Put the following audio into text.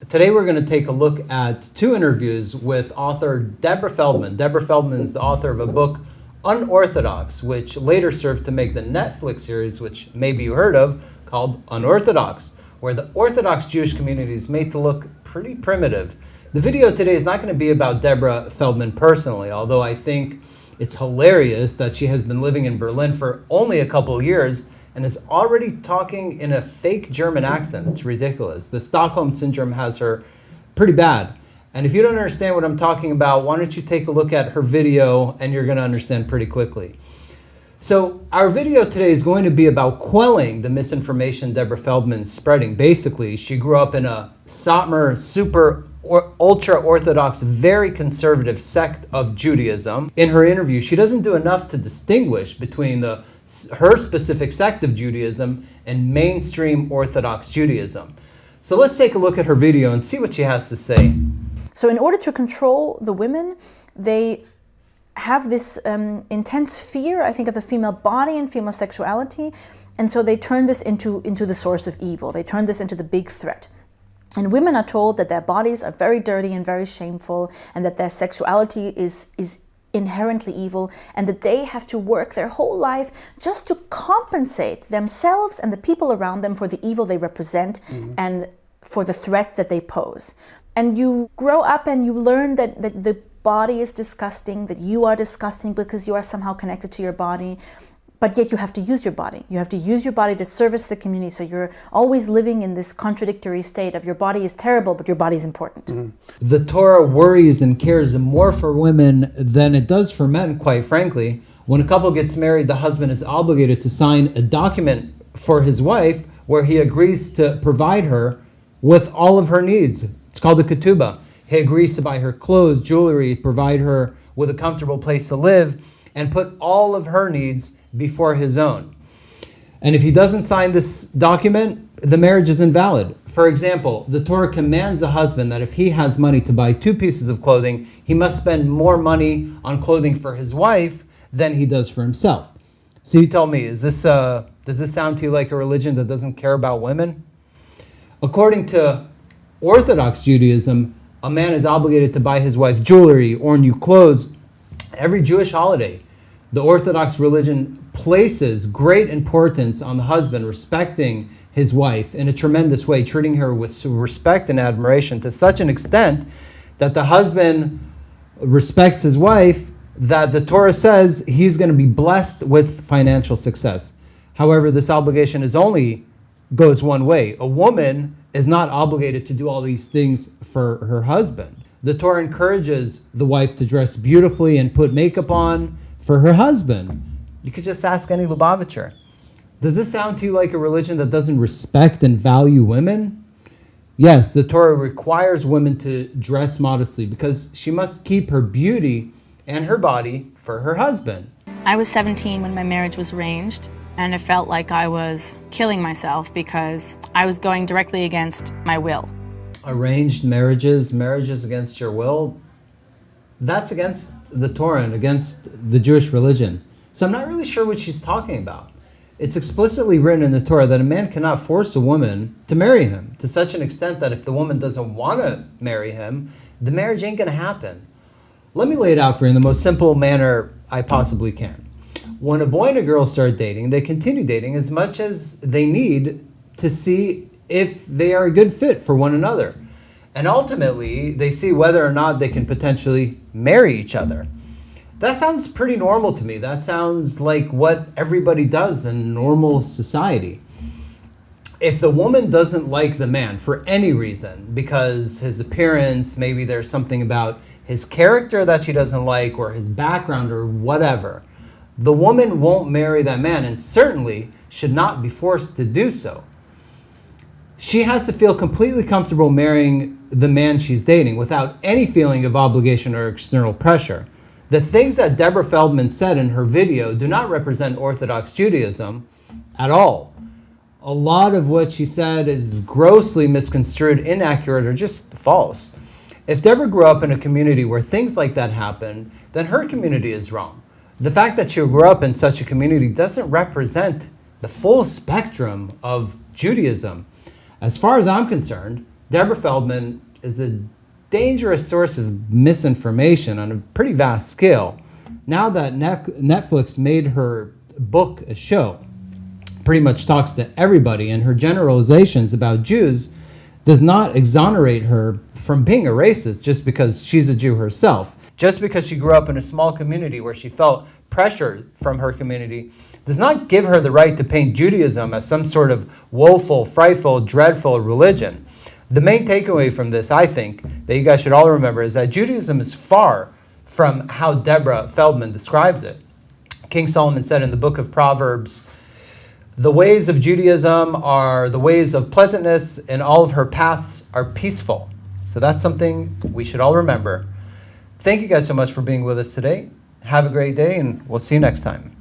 Today we're going to take a look at two interviews with author Deborah Feldman. Deborah Feldman is the author of a book, Unorthodox, which later served to make the Netflix series, which maybe you heard of, called Unorthodox, where the Orthodox Jewish community is made to look pretty primitive. The video today is not going to be about Deborah Feldman personally, although I think it's hilarious that she has been living in Berlin for only a couple of years and is already talking in a fake German accent. It's ridiculous. The Stockholm Syndrome has her pretty bad. And if you don't understand what I'm talking about, why don't you take a look at her video and you're going to understand pretty quickly. So our video today is going to be about quelling the misinformation Deborah Feldman is spreading. Basically, she grew up in a Satmar ultra-Orthodox, very conservative sect of Judaism. In her interview, she doesn't do enough to distinguish between her specific sect of Judaism and mainstream Orthodox Judaism. So let's take a look at her video and see what she has to say. So in order to control the women, they have this intense fear, I think, of the female body and female sexuality. And so they turn this into the source of evil. They turn this into the big threat. And women are told that their bodies are very dirty and very shameful, and that their sexuality is inherently evil, and that they have to work their whole life just to compensate themselves and the people around them for the evil they represent and for the threat that they pose. And you grow up and you learn that the body is disgusting, that you are disgusting because you are somehow connected to your body. But yet you have to use your body. You have to use your body to service the community. So you're always living in this contradictory state of your body is terrible, but your body is important. The Torah worries and cares more for women than it does for men, quite frankly. When a couple gets married, the husband is obligated to sign a document for his wife where he agrees to provide her with all of her needs. It's called a ketubah. He agrees to buy her clothes, jewelry, provide her with a comfortable place to live, and put all of her needs before his own. And if he doesn't sign this document, the marriage is invalid. For example, the Torah commands the husband that if he has money to buy 2 pieces of clothing, he must spend more money on clothing for his wife than he does for himself. So you tell me, does this sound to you like a religion that doesn't care about women? According to Orthodox Judaism, a man is obligated to buy his wife jewelry or new clothes every Jewish holiday. The Orthodox religion places great importance on the husband respecting his wife in a tremendous way, treating her with respect and admiration to such an extent that the husband respects his wife that the Torah says he's going to be blessed with financial success. However, this obligation goes one way. A woman is not obligated to do all these things for her husband. The Torah encourages the wife to dress beautifully and put makeup on for her husband. You could just ask any Lubavitcher. Does this sound to you like a religion that doesn't respect and value women? Yes, the Torah requires women to dress modestly because she must keep her beauty and her body for her husband. I was 17 when my marriage was arranged, and it felt like I was killing myself because I was going directly against my will. Arranged marriages against your will, that's against the Torah and against the Jewish religion. So I'm not really sure what she's talking about. It's explicitly written in the Torah that a man cannot force a woman to marry him, to such an extent that if the woman doesn't want to marry him, the marriage ain't going to happen. Let me lay it out for you in the most simple manner I possibly can. When a boy and a girl start dating, they continue dating as much as they need to see if they are a good fit for one another. And ultimately, they see whether or not they can potentially marry each other. That sounds pretty normal to me. That sounds like what everybody does in normal society. If the woman doesn't like the man for any reason, because his appearance, maybe there's something about his character that she doesn't like, or his background, or whatever, the woman won't marry that man and certainly should not be forced to do so. She has to feel completely comfortable marrying the man she's dating without any feeling of obligation or external pressure. The things that Deborah Feldman said in her video do not represent Orthodox Judaism at all. A lot of what she said is grossly misconstrued, inaccurate, or just false. If Deborah grew up in a community where things like that happen, then her community is wrong. The fact that she grew up in such a community doesn't represent the full spectrum of Judaism. As far as I'm concerned, Deborah Feldman is a dangerous source of misinformation on a pretty vast scale. Now that Netflix made her book a show, pretty much talks to everybody, and her generalizations about Jews does not exonerate her from being a racist just because she's a Jew herself. Just because she grew up in a small community where she felt pressure from her community does not give her the right to paint Judaism as some sort of woeful, frightful, dreadful religion. The main takeaway from this, I think, that you guys should all remember is that Judaism is far from how Deborah Feldman describes it. King Solomon said in the book of Proverbs, "The ways of Judaism are the ways of pleasantness, and all of her paths are peaceful." So that's something we should all remember. Thank you guys so much for being with us today. Have a great day, and we'll see you next time.